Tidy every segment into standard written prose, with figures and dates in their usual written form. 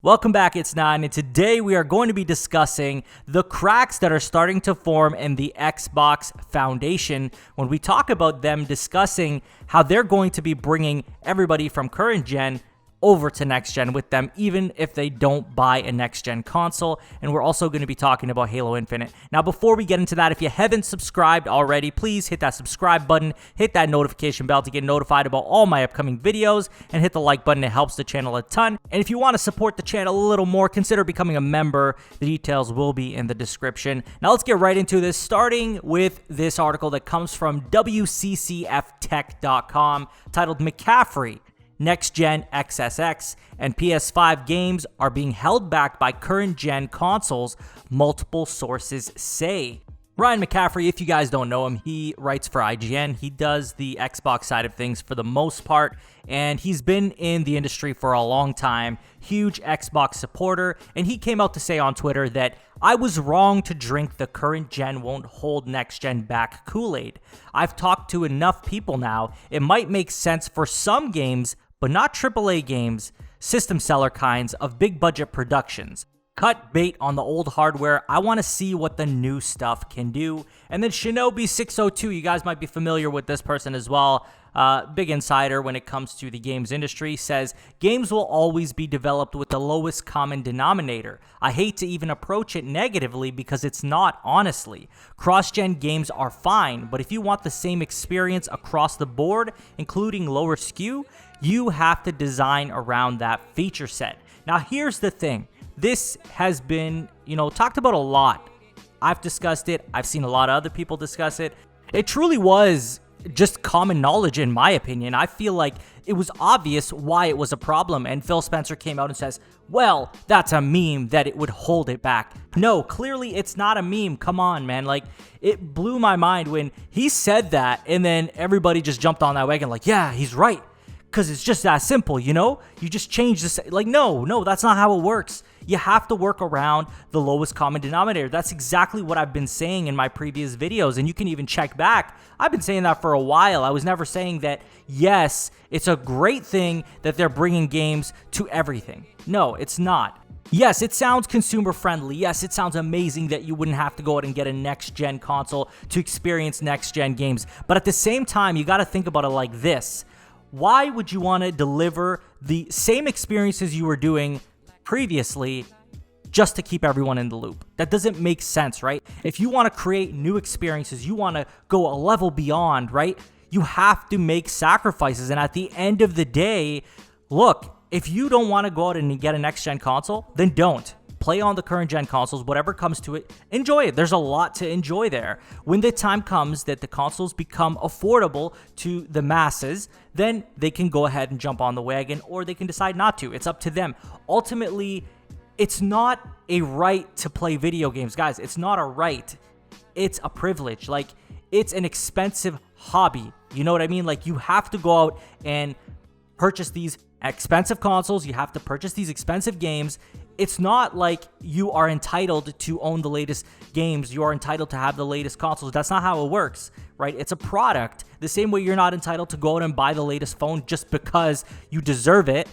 Welcome back, it's Nine, and today we are going to be discussing the cracks that are starting to form in the Xbox Foundation when we talk about them discussing how they're going to be bringing everybody from current gen over to next gen with them, even if they don't buy a next gen console. And we're also going to be talking about Halo Infinite. Now, before we get into that, if you haven't subscribed already, please hit that subscribe button, hit that notification bell to get notified about all my upcoming videos, and hit the like button. It helps the channel a ton. And if you want to support the channel a little more, consider becoming a member. The details will be in the description. Now let's get right into this, starting with this article that comes from WCCFtech.com titled McCaffrey, Next Gen XSX and PS5 games are being held back by current gen consoles, multiple sources say. Ryan McCaffrey, if you guys don't know him, he writes for IGN. He does the Xbox side of things for the most part, and he's been in the industry for a long time, huge Xbox supporter, and he came out to say on Twitter that I was wrong to drink the current gen won't hold next gen back Kool-Aid. I've talked to enough people now, it might make sense for some games, but not AAA games, system seller kinds of big budget productions. Cut bait on the old hardware. I want to see what the new stuff can do. And then Shinobi602, you guys might be familiar with this person as well. Big insider when it comes to the games industry, says games will always be developed with the lowest common denominator. I hate to even approach it negatively because it's not, honestly. Cross-gen games are fine, but if you want the same experience across the board, including lower SKU, you have to design around that feature set. Now here's the thing. This has been, talked about a lot. I've discussed it. I've seen a lot of other people discuss it. It truly was just common knowledge, in my opinion. I feel like it was obvious why it was a problem, and Phil Spencer came out and says, well, that's a meme that it would hold it back. No, clearly it's not a meme. Come on, man. Like, it blew my mind when he said that, and then everybody just jumped on that wagon like, yeah, he's right. Because it's just that simple, You just change this. Like, no, that's not how it works. You have to work around the lowest common denominator. That's exactly what I've been saying in my previous videos, and you can even check back. I've been saying that for a while. I was never saying that, yes, it's a great thing that they're bringing games to everything. No, it's not. Yes, it sounds consumer friendly. Yes, it sounds amazing that you wouldn't have to go out and get a next-gen console to experience next-gen games. But at the same time, you got to think about it like this. Why would you want to deliver the same experiences you were doing previously just to keep everyone in the loop? That doesn't make sense, right? If you want to create new experiences, you want to go a level beyond, right? You have to make sacrifices. And at the end of the day, look, if you don't want to go out and get a next-gen console, then don't. Play on the current gen consoles, whatever comes to it, enjoy it. There's a lot to enjoy there. When the time comes that the consoles become affordable to the masses, then they can go ahead and jump on the wagon, or they can decide not to. It's up to them. Ultimately, it's not a right to play video games, guys. It's not a right. It's a privilege. Like, it's an expensive hobby. You know what I mean? Like, you have to go out and purchase these expensive consoles. You have to purchase these expensive games. It's not like you are entitled to own the latest games. You are entitled to have the latest consoles. That's not how it works, right? It's a product. The same way you're not entitled to go out and buy the latest phone just because you deserve it.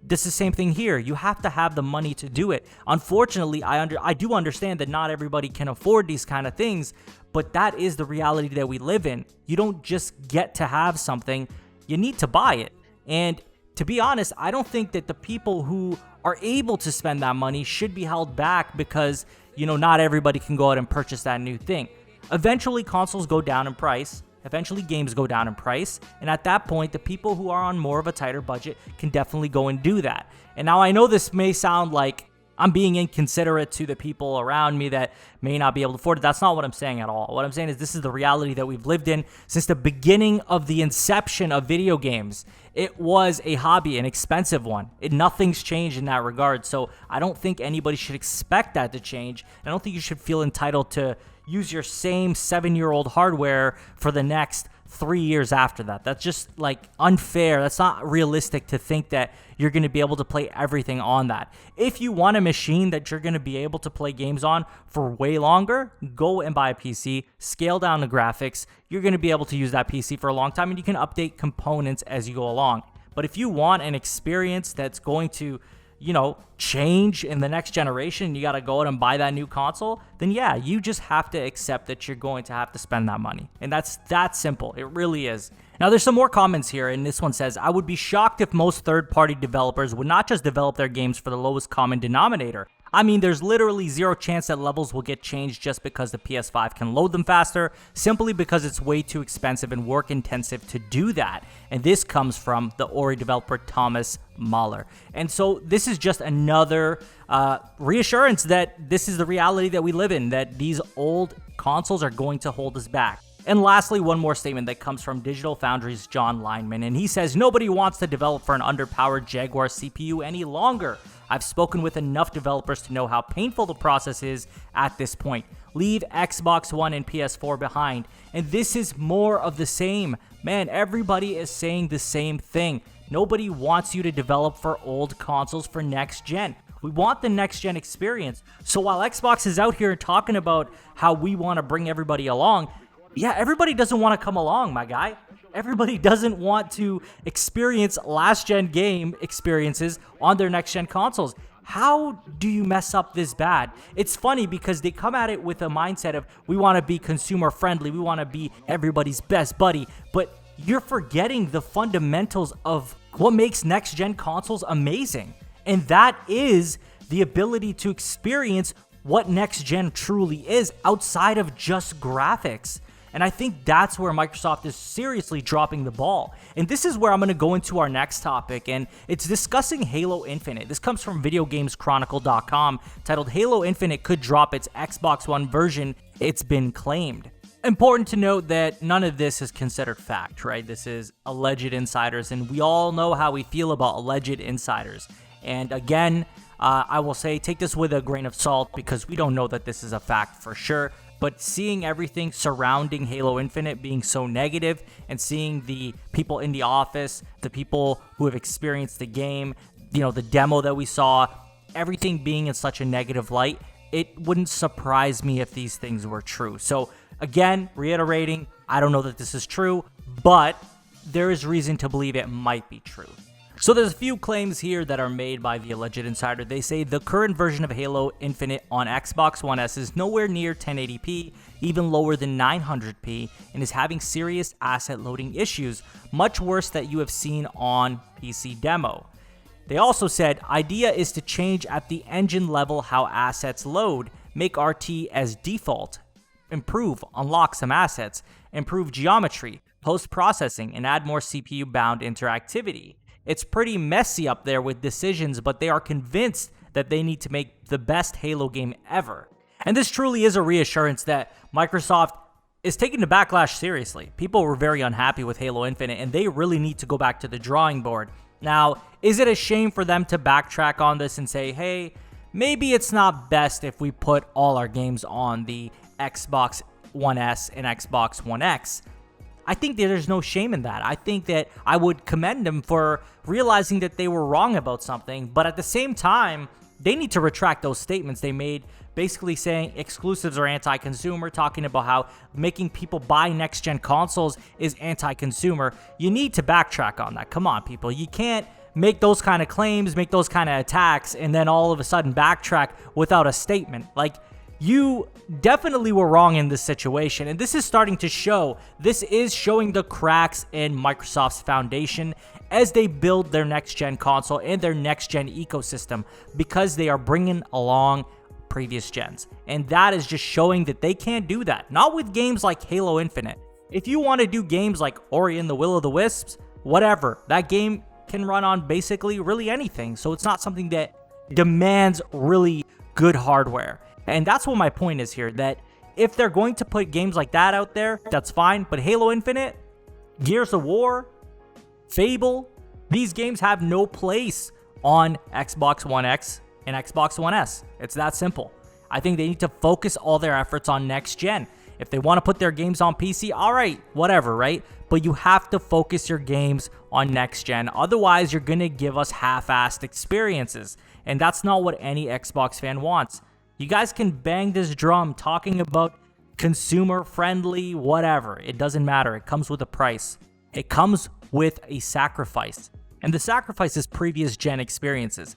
This is the same thing here. You have to have the money to do it. Unfortunately, I do understand that not everybody can afford these kind of things, but that is the reality that we live in. You don't just get to have something. You need to buy it. And to be honest, I don't think that the people who are able to spend that money should be held back because, not everybody can go out and purchase that new thing. Eventually, consoles go down in price. Eventually, games go down in price. And at that point, the people who are on more of a tighter budget can definitely go and do that. And now I know this may sound like I'm being inconsiderate to the people around me that may not be able to afford it. That's not what I'm saying at all. What I'm saying is this is the reality that we've lived in since the beginning of the inception of video games. It was a hobby, an expensive one. Nothing's changed in that regard. So I don't think anybody should expect that to change. I don't think you should feel entitled to use your same 7-year-old hardware for the next 3 years after that. That's just like unfair. That's not realistic to think that you're going to be able to play everything on that. If you want a machine that you're going to be able to play games on for way longer, go and buy a PC, scale down the graphics. You're going to be able to use that PC for a long time, and you can update components as you go along. But if you want an experience that's going to change in the next generation, you got to go out and buy that new console, then yeah, you just have to accept that you're going to have to spend that money. And that's that simple. It really is. Now, there's some more comments here, and this one says, I would be shocked if most third-party developers would not just develop their games for the lowest common denominator. I mean, there's literally zero chance that levels will get changed just because the PS5 can load them faster, simply because it's way too expensive and work-intensive to do that. And this comes from the Ori developer Thomas Mahler. And so this is just another reassurance that this is the reality that we live in, that these old consoles are going to hold us back. And lastly, one more statement that comes from Digital Foundry's John Lineman, and he says, nobody wants to develop for an underpowered Jaguar CPU any longer. I've spoken with enough developers to know how painful the process is at this point. Leave Xbox One and PS4 behind. And this is more of the same. Man, everybody is saying the same thing. Nobody wants you to develop for old consoles for next gen. We want the next gen experience. So while Xbox is out here talking about how we want to bring everybody along, yeah, everybody doesn't want to come along, my guy. Everybody doesn't want to experience last-gen game experiences on their next-gen consoles. How do you mess up this bad? It's funny because they come at it with a mindset of, we want to be consumer-friendly, we want to be everybody's best buddy, but you're forgetting the fundamentals of what makes next-gen consoles amazing. And that is the ability to experience what next-gen truly is outside of just graphics. And I think that's where Microsoft is seriously dropping the ball. And this is where I'm going to go into our next topic, and it's discussing Halo Infinite. This comes from VideoGamesChronicle.com, titled Halo Infinite could drop its Xbox One version, it's been claimed. Important to note that none of this is considered fact, right? This is alleged insiders, and we all know how we feel about alleged insiders. And again, I will say take this with a grain of salt because we don't know that this is a fact for sure. But seeing everything surrounding Halo Infinite being so negative and seeing the people in the office, the people who have experienced the game, the demo that we saw, everything being in such a negative light, it wouldn't surprise me if these things were true. So again, reiterating, I don't know that this is true, but there is reason to believe it might be true. So there's a few claims here that are made by the alleged insider. They say the current version of Halo Infinite on Xbox One S is nowhere near 1080p, even lower than 900p, and is having serious asset loading issues, much worse that you have seen on PC demo. They also said, idea is to change at the engine level how assets load, make RT as default, improve, unlock some assets, improve geometry, post-processing, and add more CPU-bound interactivity. It's pretty messy up there with decisions, but they are convinced that they need to make the best Halo game ever. And this truly is a reassurance that Microsoft is taking the backlash seriously. People were very unhappy with Halo Infinite, and they really need to go back to the drawing board. Now, is it a shame for them to backtrack on this and say, hey, maybe it's not best if we put all our games on the Xbox One S and Xbox One X? I think that there's no shame in that. I think that I would commend them for realizing that they were wrong about something, but at the same time, they need to retract those statements they made, basically saying exclusives are anti-consumer, talking about how making people buy next-gen consoles is anti-consumer. You need to backtrack on that. Come on, people. You can't make those kind of claims, make those kind of attacks, and then all of a sudden backtrack without a statement. Like, you definitely were wrong in this situation, and this is starting to show. This is showing the cracks in Microsoft's foundation as they build their next-gen console and their next-gen ecosystem, because they are bringing along previous gens. And that is just showing that they can't do that. Not with games like Halo Infinite. If you want to do games like Ori and the Will of the Wisps, whatever, that game can run on basically really anything. So it's not something that demands really good hardware. And that's what my point is here, that if they're going to put games like that out there, that's fine. But Halo Infinite, Gears of War, Fable, these games have no place on Xbox One X and Xbox One S. It's that simple. I think they need to focus all their efforts on next gen. If they want to put their games on PC, all right, whatever, right? But you have to focus your games on next gen. Otherwise, you're going to give us half-assed experiences. And that's not what any Xbox fan wants. You guys can bang this drum talking about consumer-friendly, whatever. It doesn't matter. It comes with a price. It comes with a sacrifice. And the sacrifice is previous gen experiences.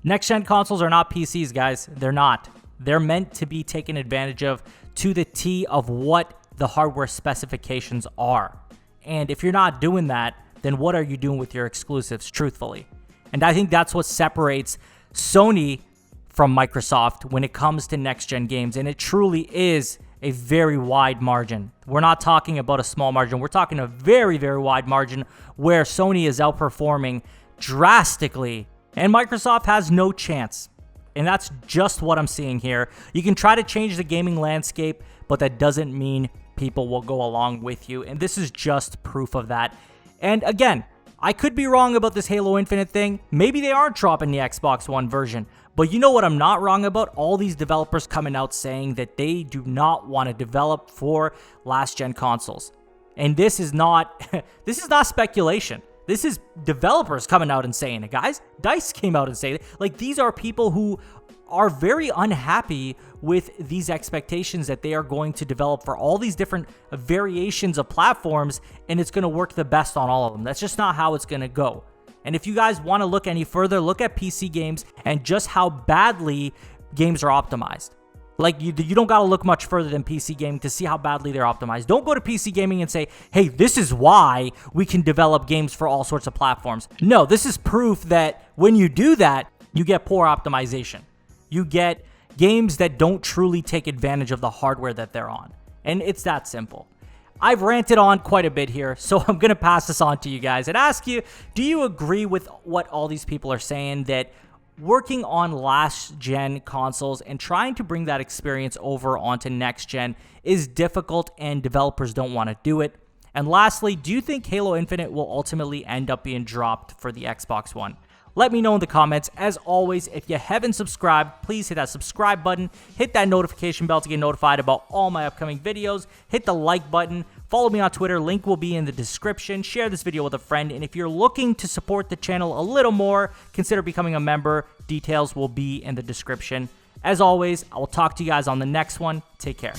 Next-gen consoles are not PCs, guys. They're not. They're meant to be taken advantage of to the T of what the hardware specifications are. And if you're not doing that, then what are you doing with your exclusives, truthfully? And I think that's what separates Sony from Microsoft when it comes to next-gen games. And it truly is a very wide margin. We're not talking about a small margin. We're talking a very, very wide margin where Sony is outperforming drastically and Microsoft has no chance. And that's just what I'm seeing here. You can try to change the gaming landscape, but that doesn't mean people will go along with you. And this is just proof of that. And again, I could be wrong about this Halo Infinite thing. Maybe they aren't dropping the Xbox One version. But you know what I'm not wrong about? All these developers coming out saying that they do not want to develop for last-gen consoles. And this is not speculation. This is developers coming out and saying it, guys. DICE came out and saying it. Like, these are people who are very unhappy with these expectations that they are going to develop for all these different variations of platforms, and it's going to work the best on all of them. That's just not how it's going to go. And if you guys want to look any further, look at PC games and just how badly games are optimized. Like, you don't got to look much further than PC gaming to see how badly they're optimized. Don't go to PC gaming and say, hey, this is why we can develop games for all sorts of platforms. No, this is proof that when you do that, you get poor optimization. You get games that don't truly take advantage of the hardware that they're on. And it's that simple. I've ranted on quite a bit here, so I'm going to pass this on to you guys and ask you, do you agree with what all these people are saying, that working on last-gen consoles and trying to bring that experience over onto next-gen is difficult and developers don't want to do it? And lastly, do you think Halo Infinite will ultimately end up being dropped for the Xbox One? Let me know in the comments. As always, if you haven't subscribed, please hit that subscribe button, hit that notification bell to get notified about all my upcoming videos, hit the like button, follow me on Twitter, link will be in the description, share this video with a friend, and if you're looking to support the channel a little more, consider becoming a member. Details will be in the description. As always, I will talk to you guys on the next one. Take care.